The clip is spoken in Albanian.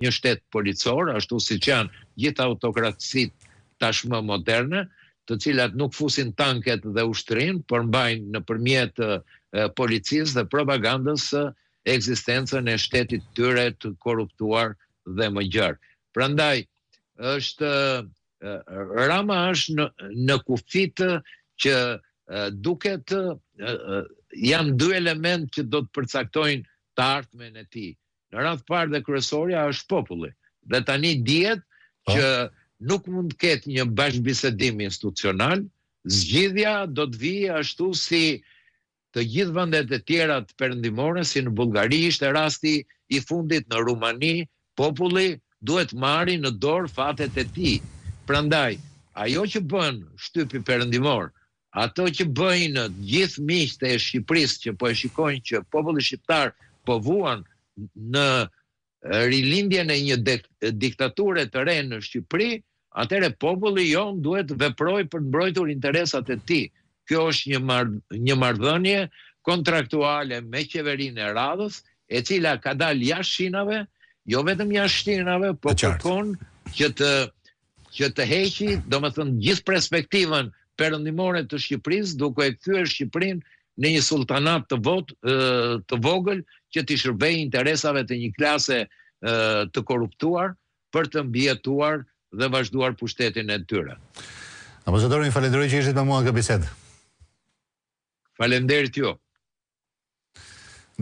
një shtet policor, ashtu siç janë gjithë autokracitë tashmë moderne, të cilat nuk fusin tanket dhe ushtrin, por mbajnë nëpërmjet policisë dhe propagandës ekzistencën e shtetit tyre të korruptuar dhe më gjerë. Prandaj Rama është në kufit që duket janë dy element që do të përcaktojnë të ardhmen e tij. Në radhë parë dhe kryesorja është populli. Dhe tani dihet që nuk mund të ketë një bashkëbisedim institucional, zgjidhja do të vijë ashtu si të gjithë vendet e tjera të perëndimore, si në Bullgari ishte rasti i fundit, në Rumani, populli duhet marrë në dorë fatet e tij. Prandaj, ajo që bën shtypi perëndimor, ato që bëjnë gjithë miqtë e Shqipërisë që po e shikojnë që populli shqiptar po vuan në rilindjen e një diktature të re në Shqipëri, atëherë populli jon duhet veprojë për të mbrojtur interesat e tij. Kjo është një marrëdhënie kontraktuale me qeverinë e radhës, e cila ka dalë jashtë shinave, jo vetëm jashtë shinave, por kërkon që të heqi, domethënë gjithë perspektivën perëndimore të Shqipërisë, duke e kthyer Shqipërinë në një sultanat të vogël që t'i shërbejë interesave të një klase të korruptuar për të mbijetuar dhe vazhduar pushtetin e tyre. Ambasadori, falenderoj që ishit me mua në këtë bisedë. Faleminderit ju.